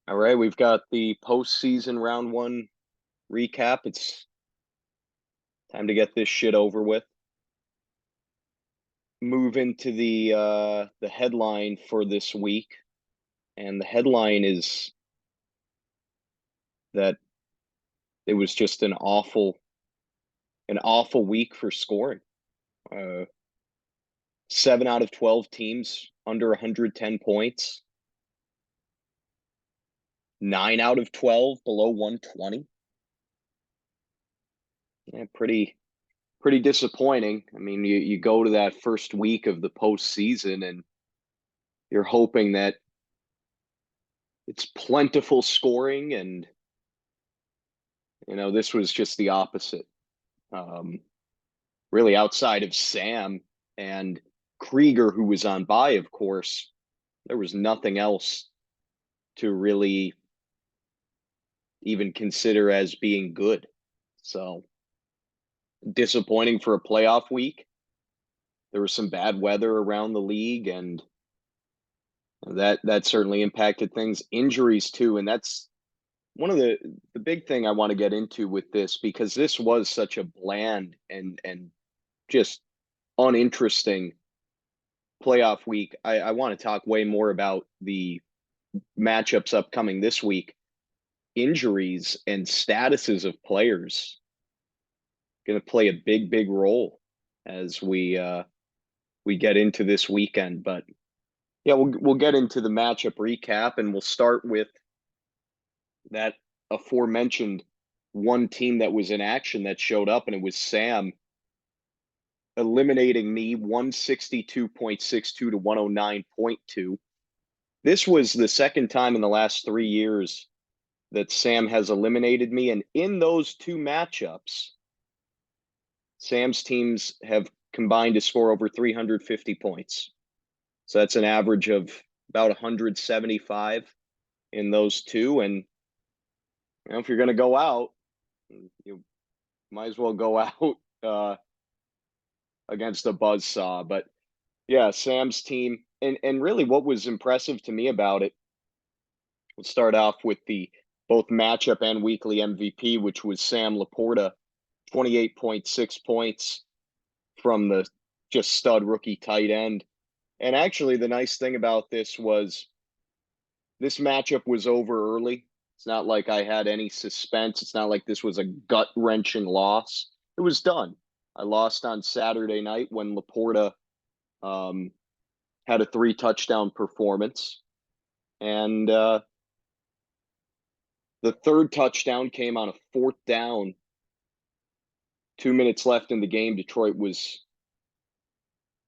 All right, we've got the postseason round one recap. It's time to get this shit over with. Move into the headline for this week, and the headline is that it was just an awful week for scoring. Uh, 7 out of 12 teams under 110 points. 9 out of 12 below 120. Yeah, pretty disappointing. I mean, you go to that first week of the postseason and you're hoping that it's plentiful scoring, and this was just the opposite. Um, really, outside of Sam and Krieger, who was on bye, of course, there was nothing else to really even consider as being good. So disappointing for a playoff week. There was some bad weather around the league, and that certainly impacted things. Injuries too, and that's one of the big thing I want to get into with this, because this was such a bland and just uninteresting playoff week. I want to talk way more about the matchups upcoming this week. Injuries and statuses of players going to play a big role as we get into this weekend. But yeah, we'll get into the matchup recap, and we'll start with that aforementioned one team that was in action that showed up, and it was Sam eliminating me 162.62 to 109.2. This was the second time in the last 3 years that Sam has eliminated me. And in those two matchups, Sam's teams have combined to score over 350 points. So that's an average of about 175 in those two. And if you're going to go out, you might as well go out against a buzzsaw. But yeah, Sam's team. And really what was impressive to me about it, we'll start off with the both matchup and weekly MVP, which was Sam Laporta, 28.6 points from the just stud rookie tight end. And actually, the nice thing about this was this matchup was over early. It's not like I had any suspense. It's not like this was a gut wrenching loss. It was done. I lost on Saturday night when Laporta um, had a 3 touchdown performance. And the third touchdown came on a fourth down. 2 minutes left in the game. Detroit was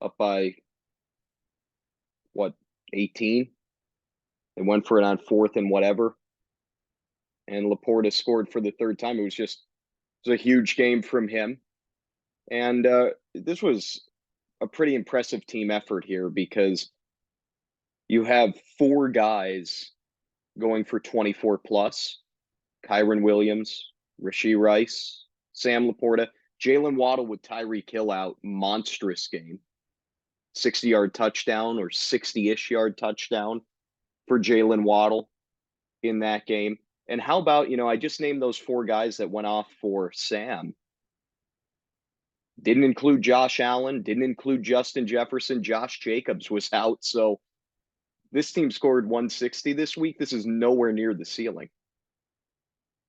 up by, what, 18? They went for it on fourth and whatever. And Laporta scored for the third time. It was a huge game from him. And this was a pretty impressive team effort here, because you have 4 guys going for 24 plus. Kyron Williams, Rashee Rice, Sam Laporta, Jalen Waddle with Tyreek Hill out. Monstrous game. 60-yard touchdown or 60-ish yard touchdown for Jalen Waddle in that game. And how about, I just named those 4 guys that went off for Sam. Didn't include Josh Allen, didn't include Justin Jefferson. Josh Jacobs was out. So this team scored 160 this week. This is nowhere near the ceiling.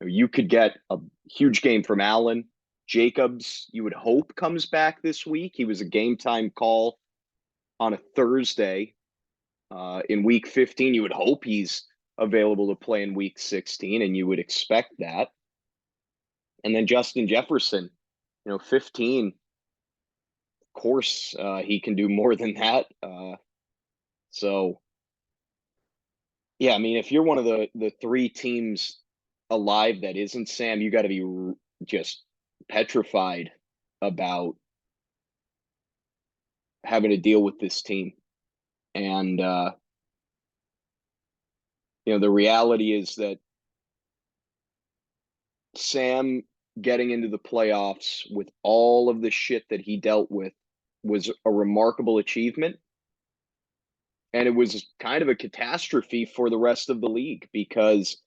You could get a huge game from Allen. Jacobs, you would hope, comes back this week. He was a game time call on a Thursday in week 15. You would hope he's available to play in week 16, and you would expect that. And then Justin Jefferson, 15. Of course, he can do more than that. So, yeah, I mean, if you're one of the 3 teams alive that isn't Sam, you got to be just petrified about having to deal with this team. And the reality is that Sam getting into the playoffs with all of the shit that he dealt with was a remarkable achievement. And it was kind of a catastrophe for the rest of the league because,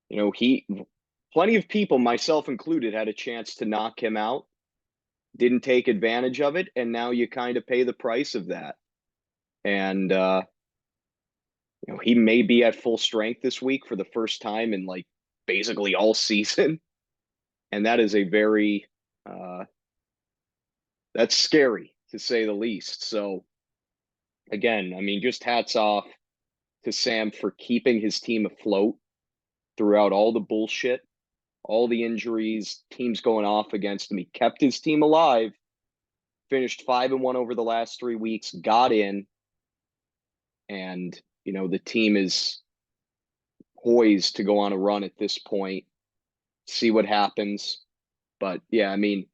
plenty of people, myself included, had a chance to knock him out, didn't take advantage of it, and now you kind of pay the price of that. And he may be at full strength this week for the first time in like basically all season, and that is a very that's scary to say the least. So again, I mean, just hats off to Sam for keeping his team afloat throughout all the bullshit, all the injuries, teams going off against him. He kept his team alive, finished 5-1 over the last 3 weeks, got in, and the team is poised to go on a run at this point. See what happens. But yeah, I mean,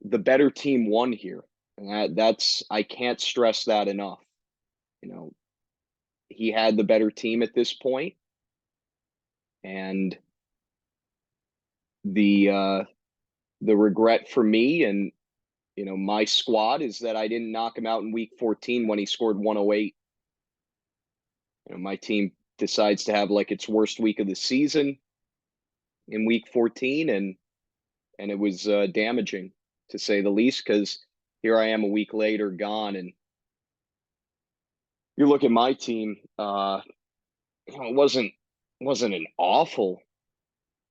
the better team won here. And that's I can't stress that enough. He had the better team at this point, and the regret for me and my squad is that I didn't knock him out in week 14 when he scored 108. My team decides to have like its worst week of the season in week 14, and it was damaging to say the least, because here I am a week later gone. And you look at my team, it wasn't an awful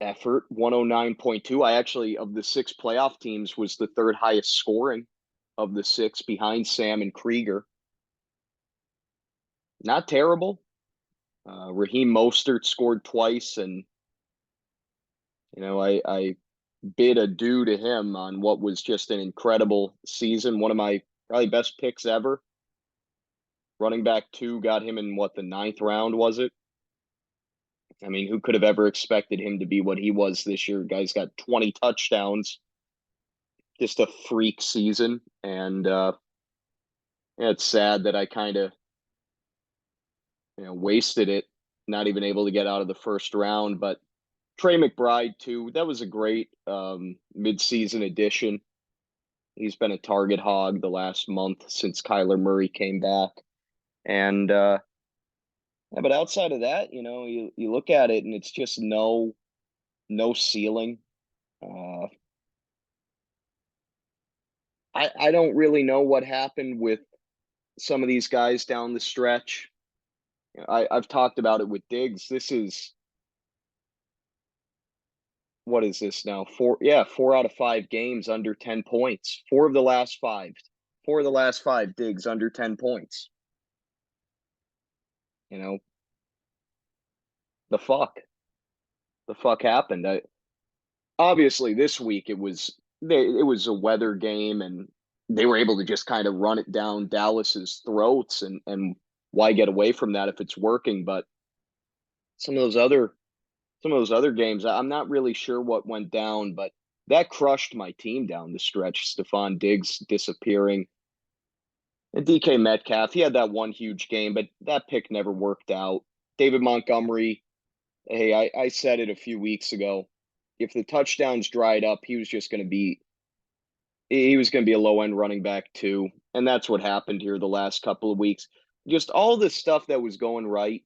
effort. 109.2. I actually, of the 6 playoff teams, was the third highest scoring of the 6 behind Sam and Krieger. Not terrible. Raheem Mostert scored twice, and I bid adieu to him on what was just an incredible season. One of my probably best picks ever. Running back 2, got him in the 9th round, was it? I mean, who could have ever expected him to be what he was this year? Guy's got 20 touchdowns. Just a freak season. And yeah, it's sad that I kind of wasted it, not even able to get out of the first round. But Trey McBride too, that was a great mid-season addition. He's been a target hog the last month since Kyler Murray came back. And yeah, but outside of that, you look at it and it's just no ceiling. I don't really know what happened with some of these guys down the stretch. I've talked about it with Diggs. This is, what is this now? 4 out of 5 games under 10 points. 4 of the last 5. 4 of the last 5 Diggs under 10 points. The fuck happened? Obviously this week it was a weather game, and they were able to just kind of run it down Dallas's throats, and why get away from that if it's working? But some of those other games, I'm not really sure what went down, but that crushed my team down the stretch. Stephon Diggs disappearing. And DK Metcalf, he had that one huge game, but that pick never worked out. David Montgomery, hey, I said it a few weeks ago. If the touchdowns dried up, he was going to be a low-end running back too. And that's what happened here the last couple of weeks. Just all the stuff that was going right,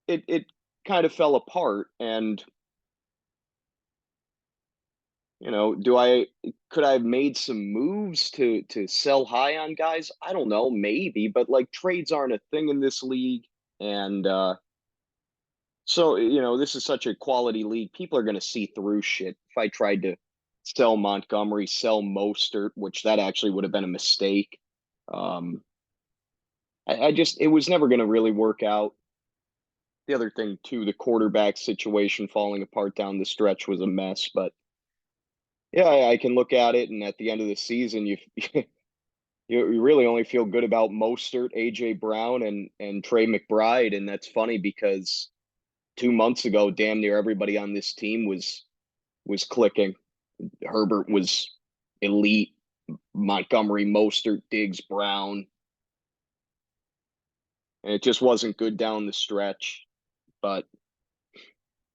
it kind of fell apart. And could I have made some moves to sell high on guys? I don't know, maybe, but like trades aren't a thing in this league. And so, this is such a quality league. People are going to see through shit. If I tried to sell Montgomery, sell Mostert, which that actually would have been a mistake. It was never going to really work out. The other thing too, the quarterback situation falling apart down the stretch was a mess. But yeah, I can look at it, and at the end of the season, you you really only feel good about Mostert, AJ Brown, and Trey McBride. And that's funny because 2 months ago, damn near everybody on this team was clicking. Herbert was elite. Montgomery, Mostert, Diggs, Brown. And it just wasn't good down the stretch. But,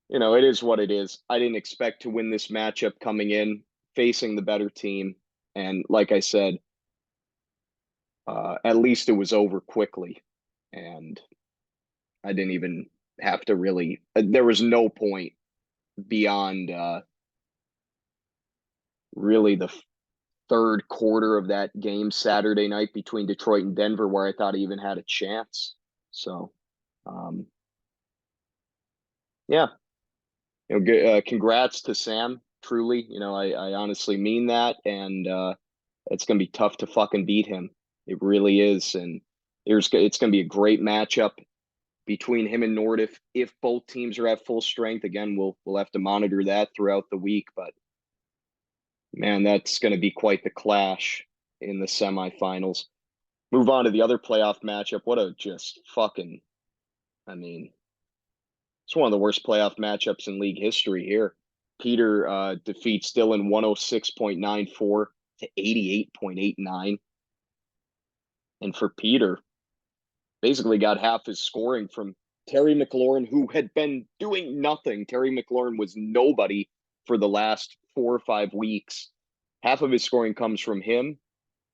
it is what it is. I didn't expect to win this matchup coming in, facing the better team. And like I said, At least it was over quickly, and I didn't even have to really. There was no point beyond really the third quarter of that game Saturday night between Detroit and Denver where I thought I even had a chance. So, um, yeah, congrats to Sam. Truly, I honestly mean that, and it's gonna be tough to fucking beat him. It really is, and it's gonna be a great matchup between him and Nord if both teams are at full strength. Again, we'll have to monitor that throughout the week, but man, that's going to be quite the clash in the semifinals. Move on to the other playoff matchup. What a just fucking, I mean, it's one of the worst playoff matchups in league history here. Peter defeats Dylan 106.94 to 88.89. And for Peter, basically got half his scoring from Terry McLaurin, who had been doing nothing. Terry McLaurin was nobody for the last 4 or 5 weeks. Half of his scoring comes from him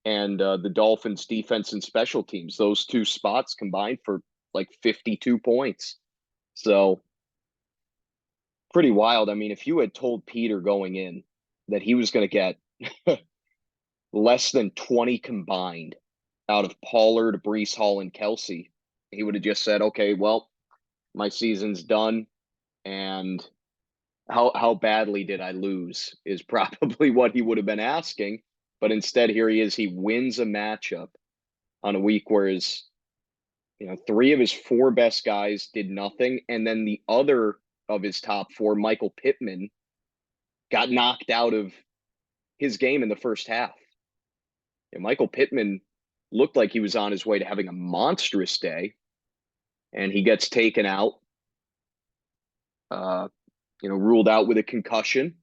and the Dolphins' defense and special teams. Those two spots combined for like 52 points. So pretty wild. I mean, if you had told Peter going in that he was going to get less than 20 combined out of Pollard, Brees Hall, and Kelsey, he would have just said, okay, well, my season's done. And how badly did I lose is probably what he would have been asking. But instead, here he is. He wins a matchup on a week where three of his four best guys did nothing. And then the other of his top four, Michael Pittman, got knocked out of his game in the first half. And Michael Pittman looked like he was on his way to having a monstrous day. And he gets taken out, ruled out with a concussion.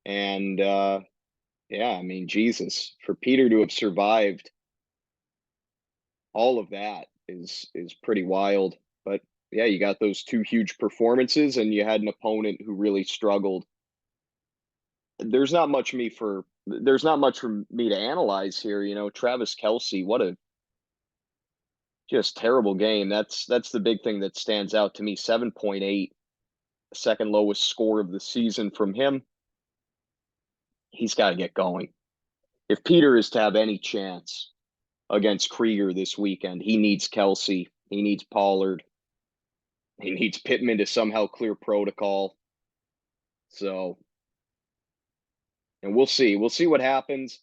And yeah, I mean, Jesus, for Peter to have survived all of that is pretty wild. But yeah, you got those two huge performances, and you had an opponent who really struggled. There's not much for me to analyze here. Travis Kelce, what a just terrible game. That's the big thing that stands out to me. 7.8, second lowest score of the season from him. He's got to get going. If Peter is to have any chance against Krieger this weekend, he needs Kelce, he needs Pollard, he needs Pittman to somehow clear protocol. So, and we'll see. We'll see what happens.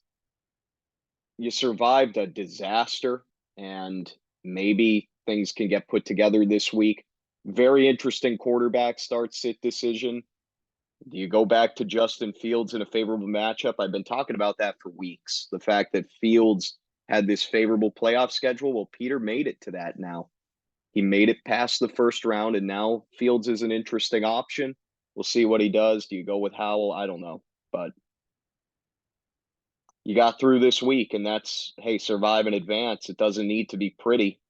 You survived a disaster, and maybe things can get put together this week. Very interesting quarterback start sit decision. Do you go back to Justin Fields in a favorable matchup? I've been talking about that for weeks. The fact that Fields had this favorable playoff schedule. Well, Peter made it to that now. He made it past the first round, and now Fields is an interesting option. We'll see what he does. Do you go with Howell? I don't know. But you got through this week, and that's, hey, survive and advance. It doesn't need to be pretty.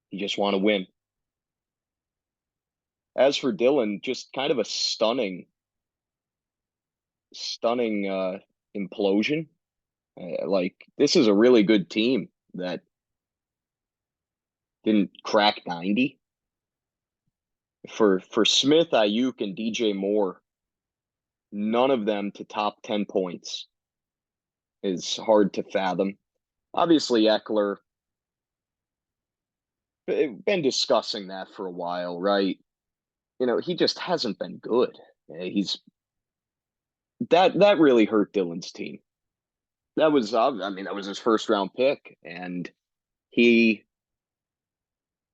You just want to win. As for Dylan, just kind of a stunning implosion. Like, this is a really good team that didn't crack 90. For Smith, Ayuk, and DJ Moore, none of them to top 10 points is hard to fathom. Obviously, Eckler, been discussing that for a while, right? He just hasn't been good. He's that really hurt Dylan's team. That was, that was his first round pick, and he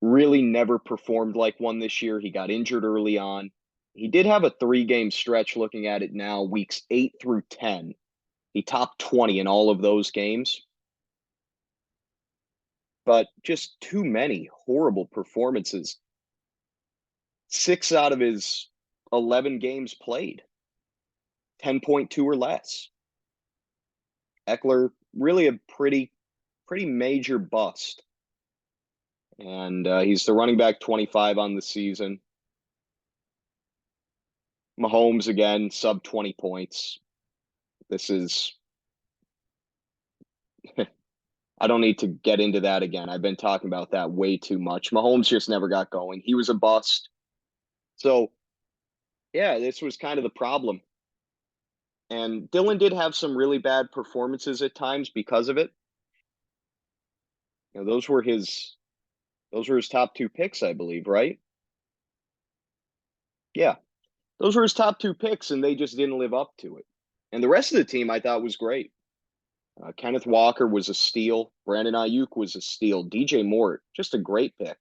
really never performed like one this year. He got injured early on. He did have a 3-game stretch looking at it now, weeks 8 through 10. He topped 20 in all of those games. But just too many horrible performances. 6 out of his 11 games played, 10.2 or less. Eckler, really a pretty major bust. And he's the running back 25 on the season. Mahomes, again, sub 20 points. This is I don't need to get into that again. I've been talking about that way too much. Mahomes just never got going. He was a bust. So, yeah, this was kind of the problem. And Dylan did have some really bad performances at times because of it. You know, those were his top two picks, I believe, right? Yeah. Those were his top two picks, and they just didn't live up to it. And the rest of the team I thought was great. Kenneth Walker was a steal. Brandon Ayuk was a steal. DJ Moore, just a great pick.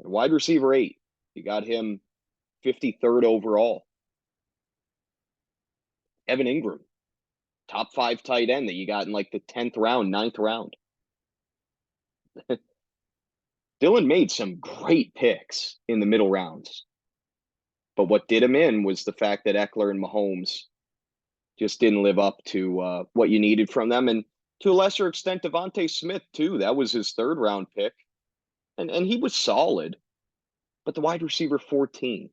And wide receiver 8, you got him 53rd overall. Evan Ingram, top 5 tight end that you got in like the 10th round, 9th round. Dylan made some great picks in the middle rounds. But what did him in was the fact that Eckler and Mahomes just didn't live up to what you needed from them. And to a lesser extent, Devontae Smith, too. That was his 3rd round pick. And he was solid, but the wide receiver 14.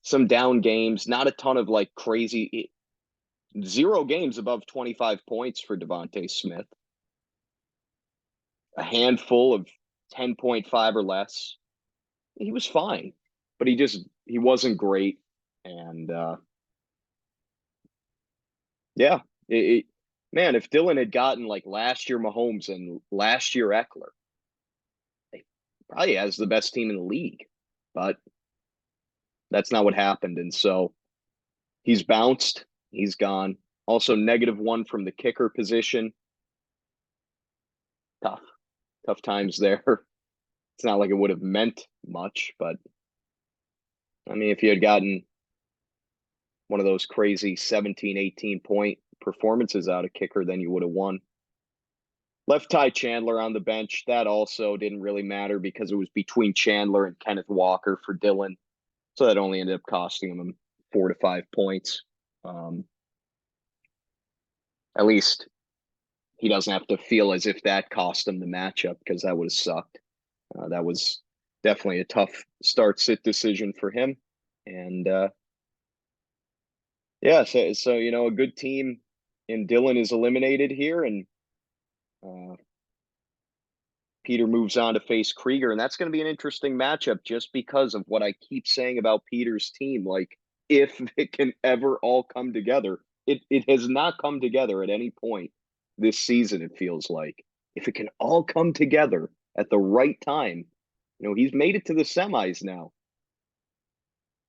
Some down games, not a ton of like crazy, 0 games above 25 points for Devontae Smith. A handful of 10.5 or less. He was fine, but he wasn't great. And yeah, man, if Dylan had gotten like last year Mahomes and last year Eckler, he probably has the best team in the league. But that's not what happened. And so he's bounced. He's gone. Also, -1 from the kicker position. Tough, tough times there. It's not like it would have meant much, but I mean, if you had gotten one of those crazy 17, 18 point performances out of kicker, then you would have won. Left Ty Chandler on the bench. That also didn't really matter because it was between Chandler and Kenneth Walker for Dylan. So that only ended up costing him 4 to 5 points. At least he doesn't have to feel as if that cost him the matchup because that would have sucked. That was definitely a tough start-sit decision for him. And yeah, so you know, a good team in Dylan is eliminated here, and Peter moves on to face Krieger, and that's going to be an interesting matchup just because of what I keep saying about Peter's team. Like, if it can ever all come together, it has not come together at any point this season, it feels like. If it can all come together at the right time, you know, he's made it to the semis now.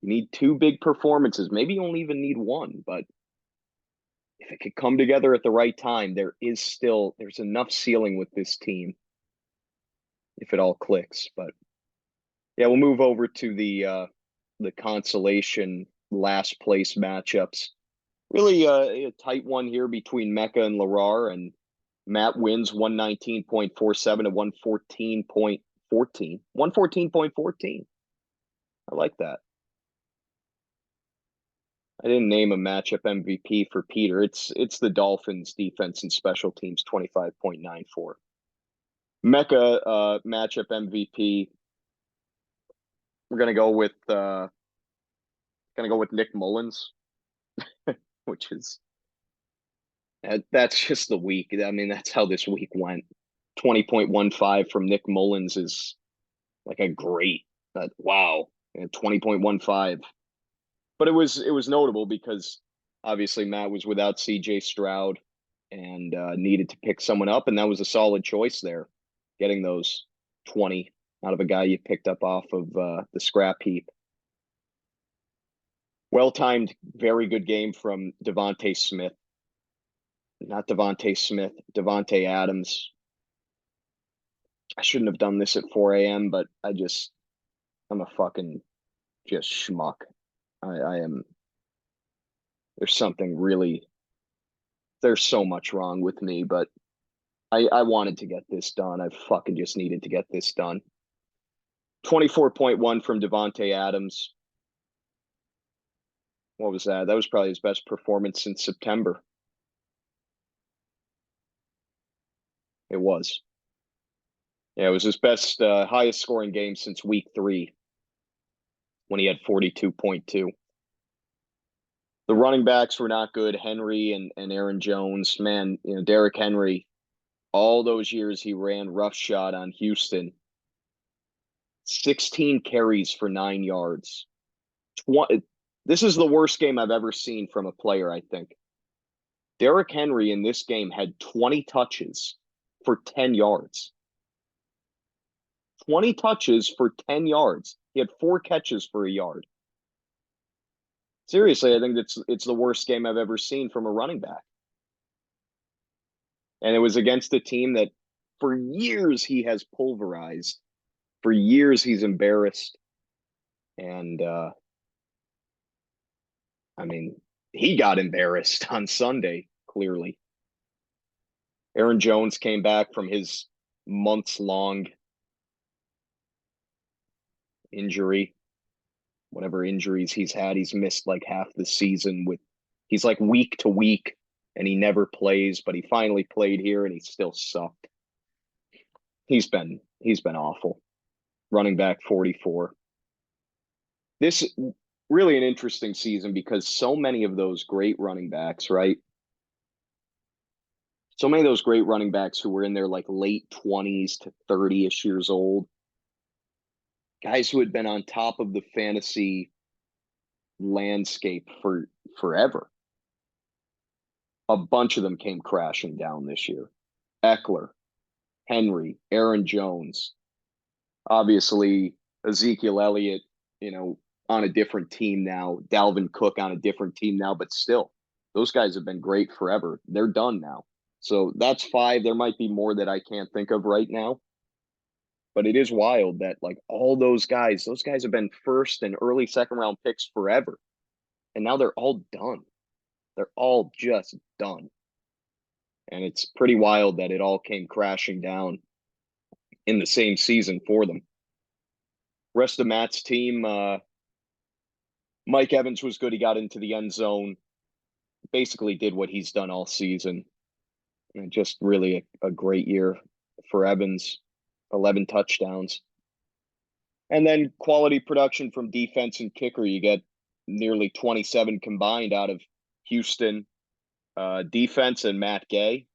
You need 2 big performances. Maybe you only even need 1, but if it could come together at the right time, there's enough ceiling with this team if it all clicks. But yeah, we'll move over to the consolation last place matchups. Really a tight one here between Mecca and Larar, and Matt wins 119.47 to 114.14. 114.14. I like that. I didn't name a matchup MVP for Peter. It's the Dolphins defense and special teams 25.94. Mecca matchup MVP. We're gonna go with Nick Mullins, which is that's just the week. I mean, that's how this week went. 20.15 from Nick Mullins is like a great wow. And 20.15. But it was notable because obviously Matt was without CJ Stroud and needed to pick someone up, and that was a solid choice there, getting those 20 out of a guy you picked up off of the scrap heap. Well-timed, very good game from Devontae Smith. Not Devontae Smith, Devontae Adams. I shouldn't have done this at 4 a.m., but I'm a fucking just schmuck. I am. There's so much wrong with me, but I wanted to get this done. I fucking just needed to get this done. 24.1 from Devontae Adams. What was that? That was probably his best performance since September. It was. Yeah, it was his best, highest scoring game since week 3 when he had 42.2. The running backs were not good. Henry and Aaron Jones, man, Derrick Henry, all those years he ran roughshod on Houston, 16 carries for 9 yards. This is the worst game I've ever seen from a player, I think. Derrick Henry in this game had 20 touches for 10 yards. 20 touches for 10 yards. He had 4 catches for a yard. Seriously, I think it's the worst game I've ever seen from a running back. And it was against a team that for years he has pulverized. For years he's embarrassed. And I mean, he got embarrassed on Sunday, clearly. Aaron Jones came back from his months-long injury. Whatever injuries he's had, he's missed like half the season he's like week to week and he never plays, but he finally played here and he still sucked. He's been awful. Running back 44. This really an interesting season because so many of those great running backs, right? So many of those great running backs who were in their like late 20s to 30-ish years old, guys who had been on top of the fantasy landscape for forever. A bunch of them came crashing down this year. Eckler, Henry, Aaron Jones, obviously Ezekiel Elliott, on a different team now, Dalvin Cook on a different team now, but still, those guys have been great forever. They're done now. So that's 5. There might be more that I can't think of right now. But it is wild that like all those guys have been first and early second round picks forever. And now they're all done. They're all just done. And it's pretty wild that it all came crashing down in the same season for them. Rest of Matt's team, Mike Evans was good. He got into the end zone, basically did what he's done all season. And just really a great year for Evans, 11 touchdowns. And then quality production from defense and kicker. You get nearly 27 combined out of Houston defense and Matt Gay.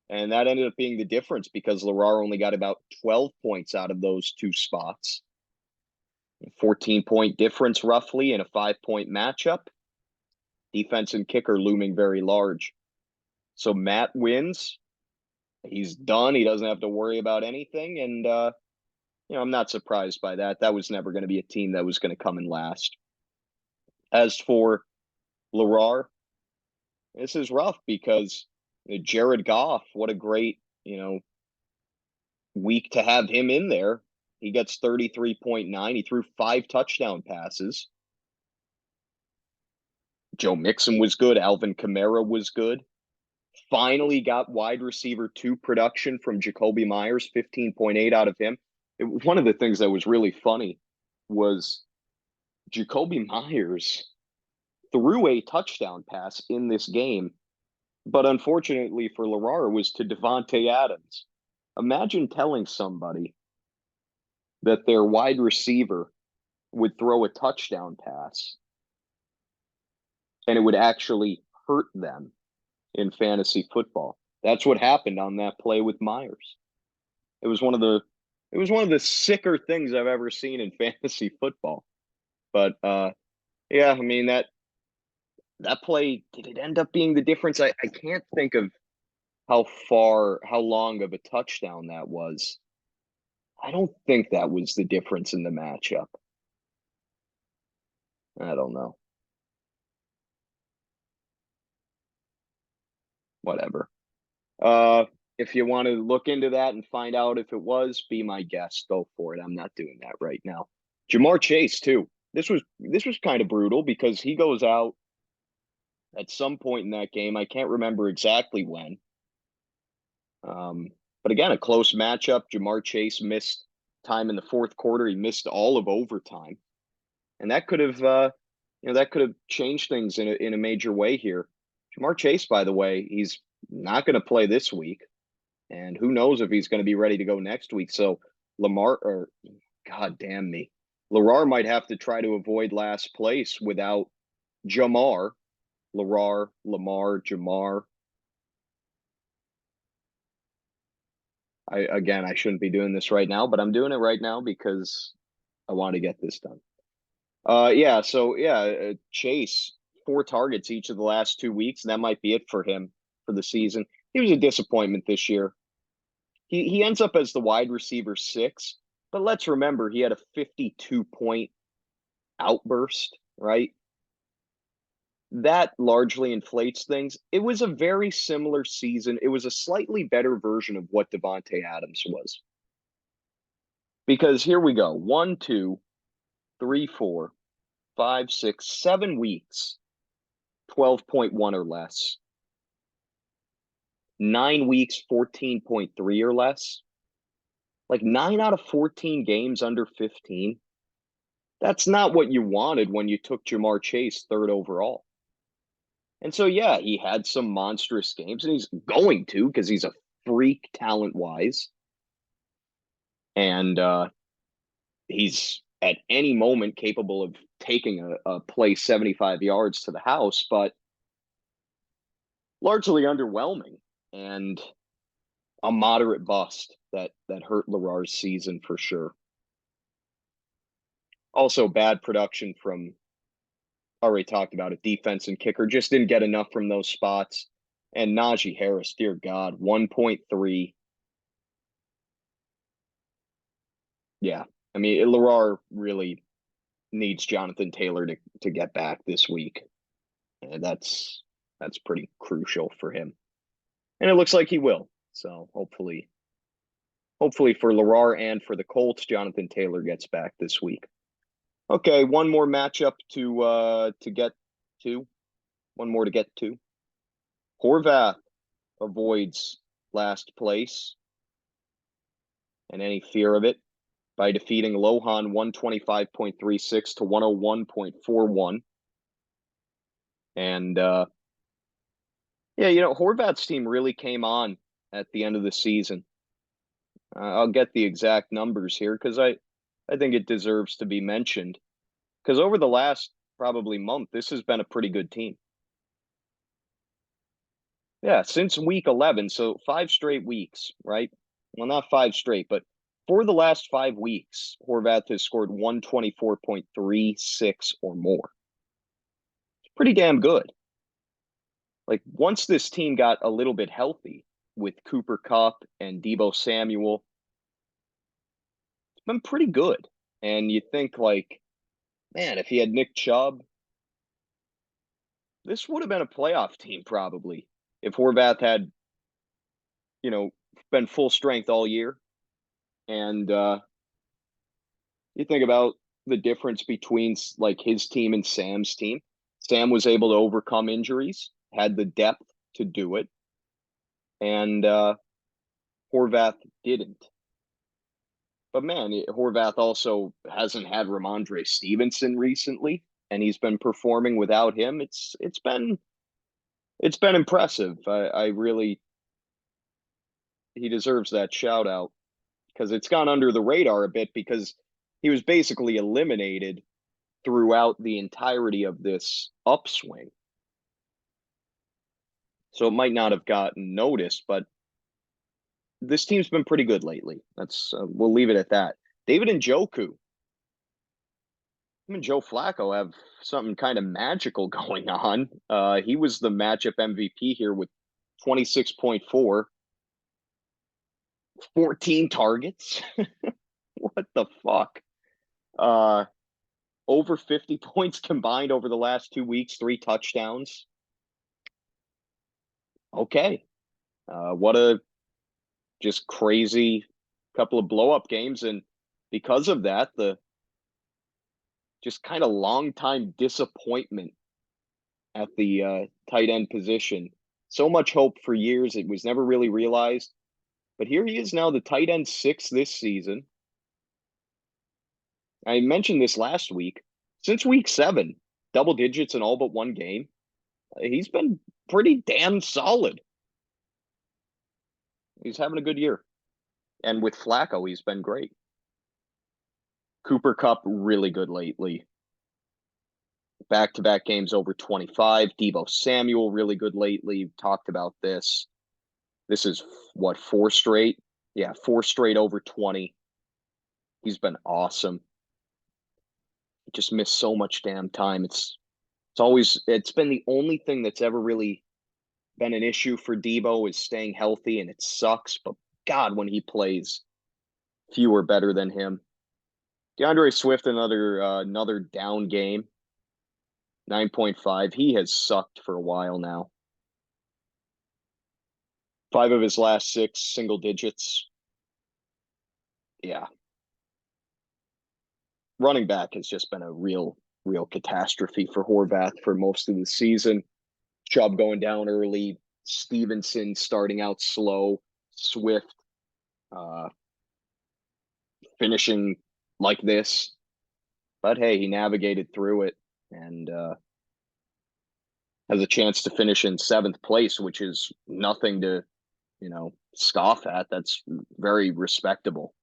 And that ended up being the difference because Lerrar only got about 12 points out of those 2 spots. 14-point difference roughly in a 5-point matchup. Defense and kicker looming very large. So Matt wins. He's done. He doesn't have to worry about anything. And, I'm not surprised by that. That was never going to be a team that was going to come in last. As for Lerrar, this is rough because Jared Goff, what a great, week to have him in there. He gets 33.9. He threw 5 touchdown passes. Joe Mixon was good. Alvin Kamara was good. Finally got wide receiver 2 production from Jacoby Myers, 15.8 out of him. One of the things that was really funny was Jacoby Myers threw a touchdown pass in this game, but unfortunately for Lerrar, it was to Devontae Adams. Imagine telling somebody that their wide receiver would throw a touchdown pass and it would actually hurt them in fantasy football. That's what happened on that play with Myers. It was one of the sicker things I've ever seen in fantasy football. But yeah, I mean that play, did it end up being the difference? I can't think of how long of a touchdown that was. I don't think that was the difference in the matchup. I don't know. Whatever. If you want to look into that and find out if it was, be my guest. Go for it. I'm not doing that right now. Jamar Chase too. This was kind of brutal because he goes out at some point in that game. I can't remember exactly when. But again, a close matchup. Jamar Chase missed time in the 4th quarter. He missed all of overtime, and that could have changed things in a major way here. Jamar Chase, by the way, he's not going to play this week, and who knows if he's going to be ready to go next week. So Lerrar might have to try to avoid last place without Jamar Lamar, Jamar. I shouldn't be doing this right now, but I'm doing it right now because I want to get this done. Chase, 4 targets each of the last 2 weeks, and that might be it for him for the season. He was a disappointment this year. He ends up as the wide receiver 6, but let's remember he had a 52-point outburst, right? That largely inflates things. It was a very similar season. It was a slightly better version of what Devontae Adams was. Because here we go. 1, 2, 3, 4, 5, 6, 7 weeks, 12.1 or less. 9 weeks, 14.3 or less. Like 9 out of 14 games under 15. That's not what you wanted when you took Jamar Chase 3rd overall. And so, yeah, he had some monstrous games, and he's going to because he's a freak talent-wise. And he's at any moment capable of taking a play 75 yards to the house, but largely underwhelming and a moderate bust that hurt Larar's season for sure. Also, bad production from, already talked about it, defense and kicker. Just didn't get enough from those spots. And Najee Harris, dear God, 1.3. Yeah, I mean, Larar really needs Jonathan Taylor to get back this week. And that's pretty crucial for him. And it looks like he will. So hopefully for Larar and for the Colts, Jonathan Taylor gets back this week. Okay, one more matchup to get to. One more to get to. Horvath avoids last place and any fear of it by defeating Lohan 125.36 to 101.41. And Horvath's team really came on at the end of the season. I'll get the exact numbers here because I think it deserves to be mentioned. Because over the last probably month, this has been a pretty good team. Yeah, since week 11, so 5 straight weeks, right? Well, not 5 straight, but for the last 5 weeks, Horvath has scored 124.36 or more. It's pretty damn good. Like, once this team got a little bit healthy with Cooper Kupp and Deebo Samuel, it's been pretty good. And you think, like, man, if he had Nick Chubb, this would have been a playoff team probably. If Horvath had, been full strength all year. And you think about the difference between like his team and Sam's team. Sam was able to overcome injuries, had the depth to do it, and Horvath didn't. But man, Horvath also hasn't had Ramondre Stevenson recently, and he's been performing without him. It's been impressive. I really, he deserves that shout out because it's gone under the radar a bit because he was basically eliminated throughout the entirety of this upswing. So it might not have gotten noticed, but this team's been pretty good lately. We'll leave it at that. David Njoku, him and Joe Flacco have something kind of magical going on. He was the matchup MVP here with 26.4, 14 targets. What the fuck? Over 50 points combined over the last 2 weeks, 3 touchdowns. Okay. What a just crazy couple of blow-up games. And because of that, the just kind of long-time disappointment at the tight end position. So much hope for years. It was never really realized. But here he is now, the tight end 6 this season. I mentioned this last week. Since week 7, double digits in all but one game. He's been pretty damn solid. He's having a good year. And with Flacco, he's been great. Cooper Kupp, really good lately. back-to-back games over 25. Deebo Samuel, really good lately. We've talked about this. This is what, four straight? Yeah, four straight over 20. He's been awesome. He just missed so much damn time. It's been the only thing that's ever really been an issue for Deebo is staying healthy, and it sucks. But God, when he plays, few are better than him. DeAndre Swift, another down game, 9.5. He has sucked for a while now. 5 of his last 6 single digits. Yeah. Running back has just been a real catastrophe for Horvath for most of the season. Chubb going down early, Stevenson starting out slow, Swift finishing like this. But hey, he navigated through it and has a chance to finish in 7th place, which is nothing to, scoff at. That's very respectable.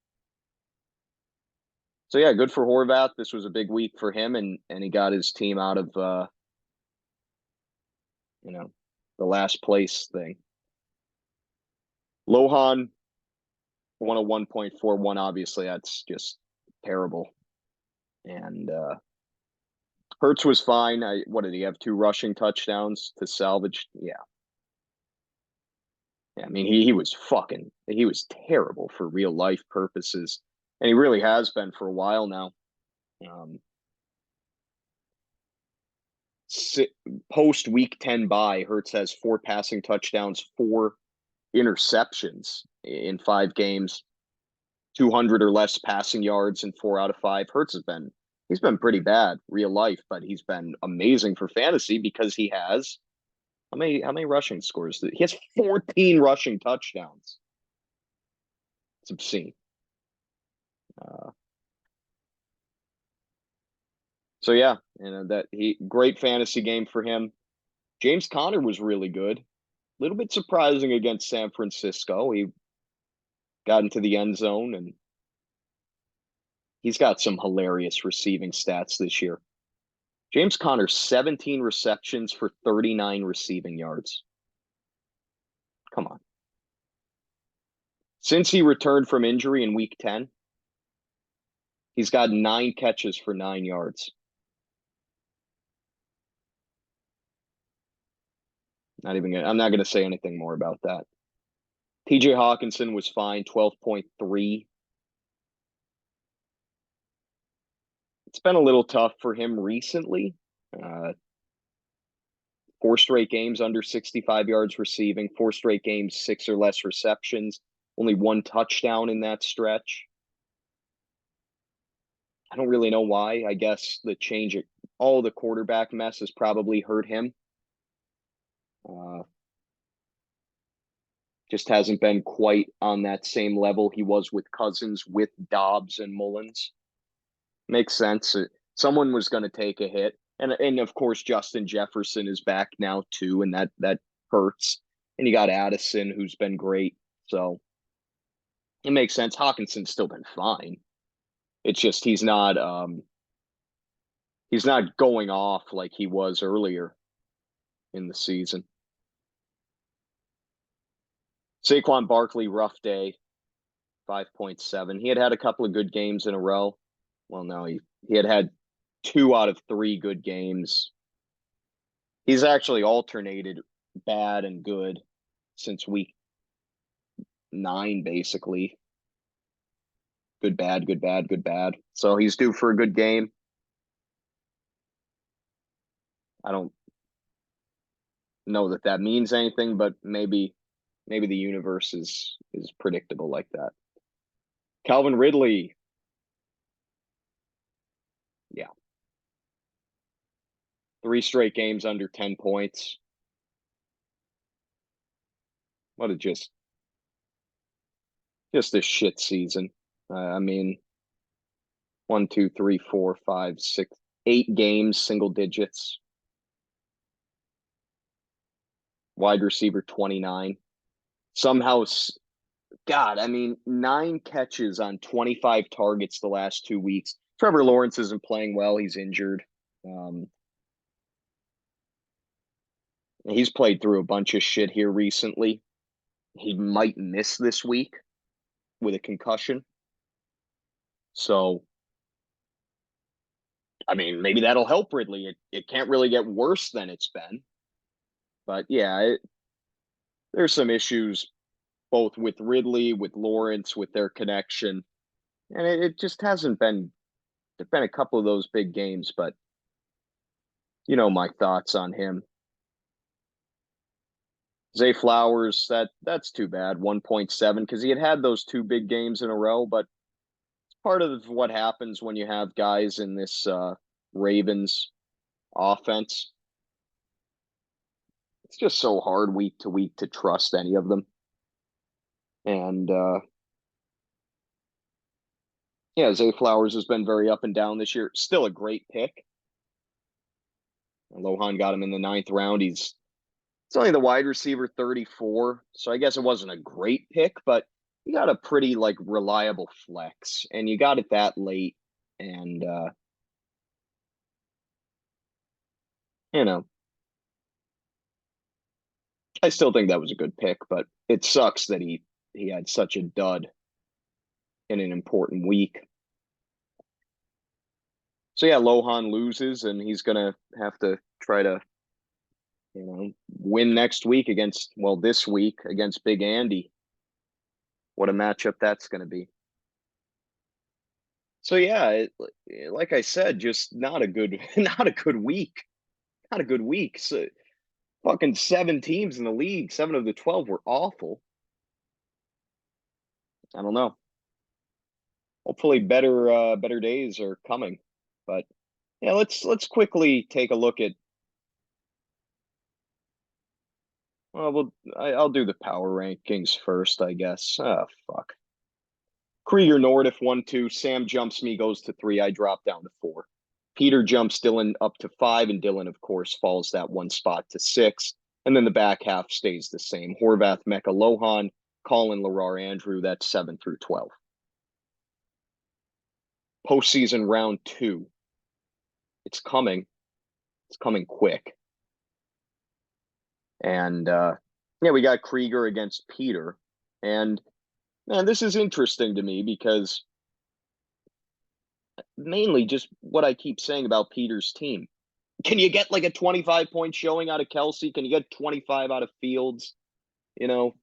So yeah, good for Horvath. This was a big week for him, and he got his team out of the last place thing. Lohan 101.41. Obviously, that's just terrible. And Hurts was fine. What did he have? 2 rushing touchdowns to salvage? Yeah. I mean, he was terrible for real life purposes, and he really has been for a while now. Post week 10 bye, Hurts has 4 passing touchdowns, 4 interceptions in 5 games, 200 or less passing yards in 4 out of 5. Hurts he's been pretty bad real life, but he's been amazing for fantasy because he has how many rushing scores? He has 14 rushing touchdowns. It's obscene. So yeah, great fantasy game for him. James Conner was really good. A little bit surprising against San Francisco. He got into the end zone, and he's got some hilarious receiving stats this year. James Conner, 17 receptions for 39 receiving yards. Come on. Since he returned from injury in week 10, he's got 9 catches for 9 yards. I'm not going to say anything more about that. TJ Hawkinson was fine, 12.3. It's been a little tough for him recently. 4 straight games under 65 yards receiving, 4 straight games, 6 or less receptions, only 1 touchdown in that stretch. I don't really know why. I guess all the quarterback mess has probably hurt him. Just hasn't been quite on that same level he was with Cousins, with Dobbs and Mullins. Makes sense. Someone was going to take a hit. And of course, Justin Jefferson is back now too, and that hurts. And you got Addison, who's been great. So it makes sense. Hawkinson's still been fine. It's just he's not going off like he was earlier in the season. Saquon Barkley, rough day, 5.7. He had a couple of good games in a row. Well, no, he had 2 out of 3 good games. He's actually alternated bad and good since week 9, basically. Good, bad, good, bad, good, bad. So he's due for a good game. I don't know that means anything, but maybe the universe is predictable like that. Calvin Ridley. Yeah. 3 straight games under 10 points. What a just a shit season. I mean, 1, 2, 3, 4, 5, 6, 8 games, single digits. Wide receiver 29. Somehow, God, I mean, 9 catches on 25 targets the last 2 weeks. Trevor Lawrence isn't playing well. He's injured. He's played through a bunch of shit here recently. He might miss this week with a concussion. So, I mean, maybe that'll help Ridley. It can't really get worse than it's been. But yeah, there's some issues both with Ridley, with Lawrence, with their connection. And it just hasn't been, there've been a couple of those big games, but you know my thoughts on him. Zay Flowers, that's too bad. 1.7 because he had those two big games in a row, but it's part of what happens when you have guys in this Ravens offense. It's just so hard week to week to trust any of them. And yeah, Zay Flowers has been very up and down this year. Still a great pick. Lohan got him in the 9th round. It's only the wide receiver 34, so I guess it wasn't a great pick, but you got a pretty like reliable flex, and you got it that late, and you know, I still think that was a good pick, but it sucks that he had such a dud in an important week. So yeah, Lohan loses, and he's gonna have to try to win next week against this week against Big Andy. What a matchup that's going to be. So yeah, like I said, just not a good not a good week. Not a good week. So fucking 7 teams in the league, 7 of the 12 were awful. I don't know. Hopefully better days are coming. But yeah, let's quickly take a look at I'll do the power rankings first, I guess. Oh fuck. Krieger Nordiff 1-2. Sam jumps me, goes to 3. I drop down to 4. Peter jumps Dylan up to 5, and Dylan, of course, falls that one spot to 6. And then the back half stays the same. Horvath, Mecca, Lohan, Colin, Larar, Andrew, that's 7 through 12. Postseason round 2. It's coming. It's coming quick. And yeah, we got Krieger against Peter. And man, this is interesting to me because mainly just what I keep saying about Peter's team. Can you get like a 25-point showing out of Kelsey? Can you get 25 out of Fields? You know,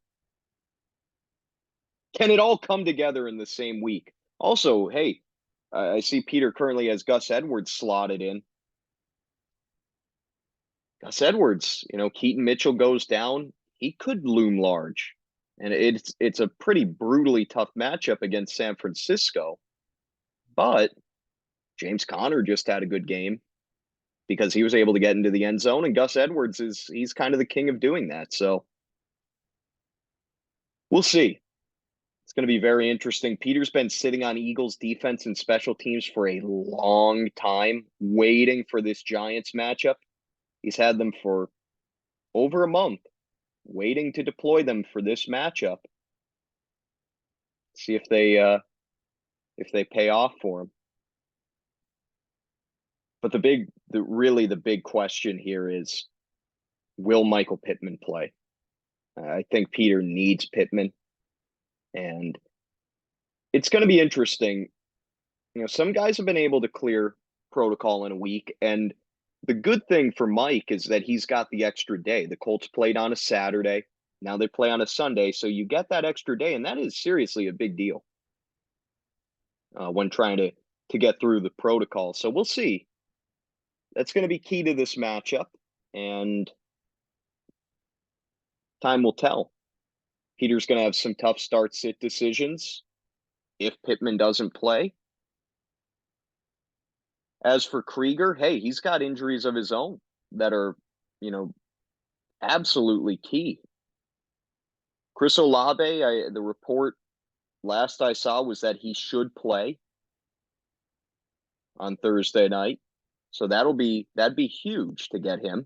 can it all come together in the same week? Also, hey, I see Peter currently has Gus Edwards slotted in. Gus Edwards, Keaton Mitchell goes down. He could loom large. And it's a pretty brutally tough matchup against San Francisco. But James Conner just had a good game because he was able to get into the end zone, and Gus Edwards he's kind of the king of doing that. So we'll see. It's going to be very interesting. Peter's been sitting on Eagles defense and special teams for a long time, waiting for this Giants matchup. He's had them for over a month, waiting to deploy them for this matchup. See if they pay off for him. But really the big question here is, will Michael Pittman play? I think Peter needs Pittman, and it's going to be interesting. Some guys have been able to clear protocol in a week, and the good thing for Mike is that he's got the extra day. The Colts played on a Saturday. Now they play on a Sunday, so you get that extra day, and that is seriously a big deal when trying to get through the protocol. So we'll see. That's going to be key to this matchup, and time will tell. Peter's going to have some tough start-sit decisions if Pittman doesn't play. As for Krieger, hey, he's got injuries of his own that are, absolutely key. Chris Olave, the report last I saw was that he should play on Thursday night. So that'd be huge to get him.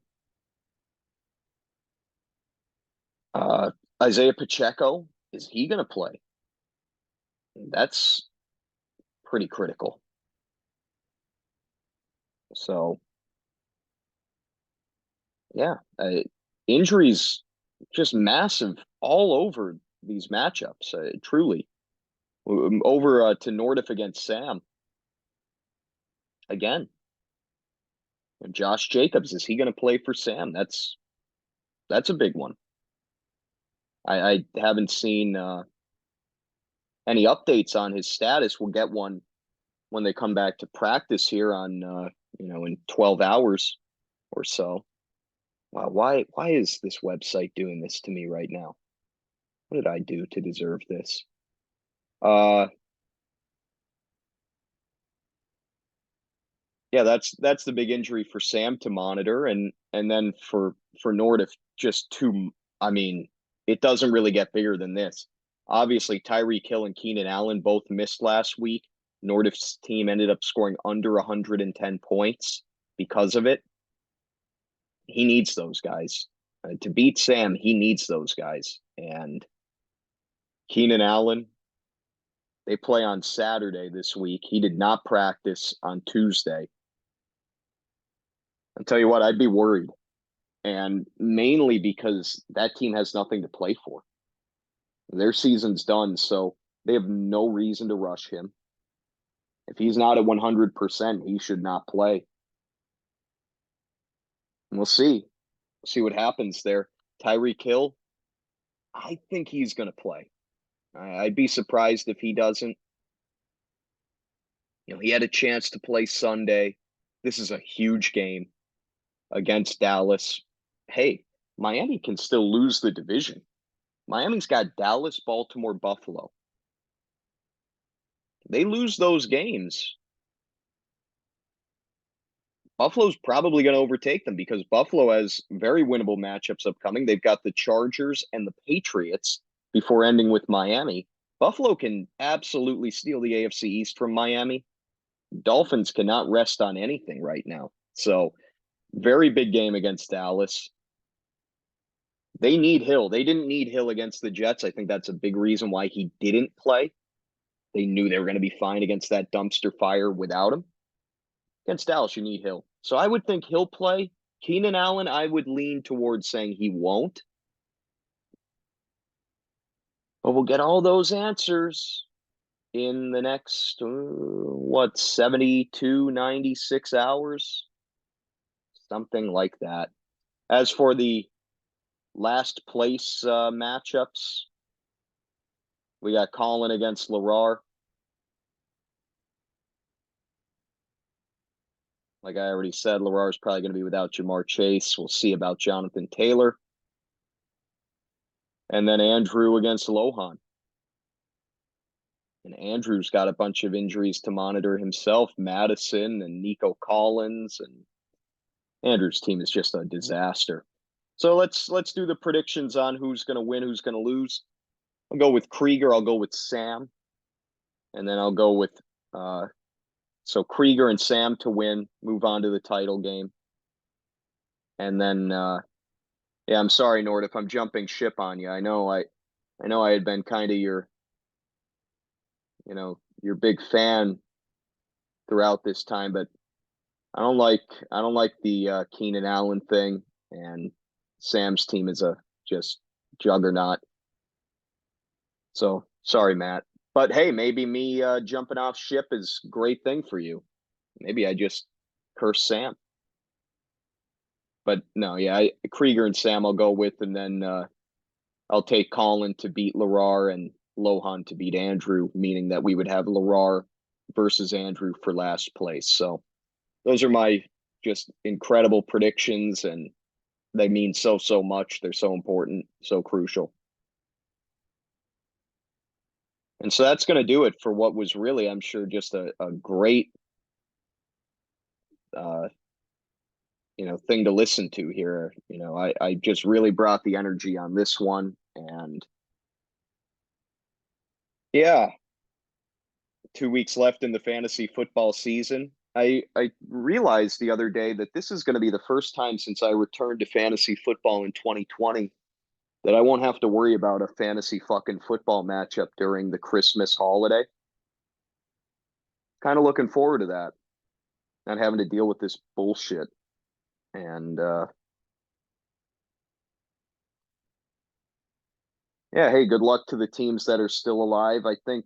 Isaiah Pacheco, is he going to play? That's pretty critical. So, yeah, Injuries just massive all over these matchups. Truly, over to Nordiff against Sam again. And Josh Jacobs, is he going to play for Sam? That's a big one. I haven't seen any updates on his status. We'll get one when they come back to practice here on in 12 hours or so. Wow, why is this website doing this to me right now? What did I do to deserve this? Uh yeah, that's the big injury for Sam to monitor, and then for Nordiff, just two. I mean, it doesn't really get bigger than this. Obviously, Tyreek Hill and Keenan Allen both missed last week. Nordiff's team ended up scoring under 110 points because of it. He needs those guys. To beat Sam, he needs those guys. And Keenan Allen, they play on Saturday this week. He did not practice on Tuesday. I'll tell you what, I'd be worried. And mainly because that team has nothing to play for. Their season's done, so they have no reason to rush him. If he's not at 100%, he should not play. And we'll see. We'll see what happens there. Tyreek Hill, I think he's going to play. I'd be surprised if he doesn't. He had a chance to play Sunday. This is a huge game against Dallas. Hey, Miami can still lose the division. Miami's got Dallas, Baltimore, Buffalo. They lose those games. Buffalo's probably going to overtake them because Buffalo has very winnable matchups upcoming. They've got the Chargers and the Patriots before ending with Miami. Buffalo can absolutely steal the AFC East from Miami. Dolphins cannot rest on anything right now. So, very big game against Dallas. They need Hill. They didn't need Hill against the Jets. I think that's a big reason why he didn't play. They knew they were going to be fine against that dumpster fire without him. Against Dallas, you need Hill. So I would think he'll play. Keenan Allen, I would lean towards saying he won't. But we'll get all those answers in the next, 72, 96 hours? Something like that. As for the last place matchups, we got Colin against Lerar. Like I already said, Lerar's probably going to be without Jamar Chase. We'll see about Jonathan Taylor. And then Andrew against Lohan. And Andrew's got a bunch of injuries to monitor himself, Madison and Nico Collins, and Andrew's team is just a disaster. So let's do the predictions on who's going to win, who's going to lose. I'll go with Krieger. I'll go with Sam, and then I'll go with so Krieger and Sam to win, move on to the title game, and then yeah, I'm sorry, Nord, if I'm jumping ship on you. I know I had been kind of your big fan throughout this time, but I don't like the Keenan Allen thing, and Sam's team is a just juggernaut. So sorry, Matt. But hey, maybe me jumping off ship is a great thing for you. Maybe I just curse Sam. But no, yeah, Krieger and Sam I'll go with, and then I'll take Colin to beat Lerar and Lohan to beat Andrew, meaning that we would have Lerar versus Andrew for last place. So those are my just incredible predictions, and they mean so much. They're so important, so crucial. And so that's going to do it for what was really, I'm sure, just a great, uh, thing to listen to here. I just really brought the energy on this one. And yeah, 2 weeks left in the fantasy football season. I realized the other day that this is going to be the first time since I returned to fantasy football in 2020 that I won't have to worry about a fantasy fucking football matchup during the Christmas holiday. Kind of looking forward to that. Not having to deal with this bullshit. And Yeah, hey, good luck to the teams that are still alive. I think,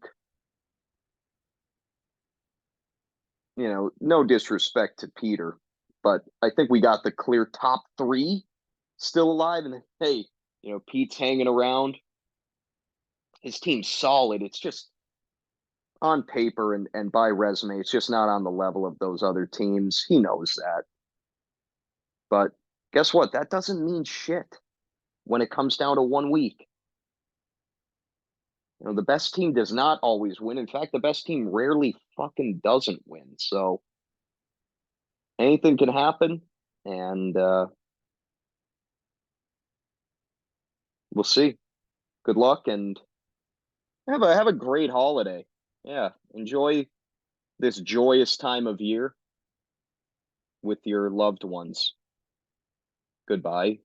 no disrespect to Peter, but I think we got the clear top three still alive. And hey, Pete's hanging around. His team's solid. It's just on paper and by resume, it's just not on the level of those other teams. He knows that. But guess what? That doesn't mean shit when it comes down to 1 week. The best team does not always win. In fact, the best team rarely fucking doesn't win. So anything can happen, and we'll see. Good luck and have a great holiday. Yeah, enjoy this joyous time of year with your loved ones. Goodbye.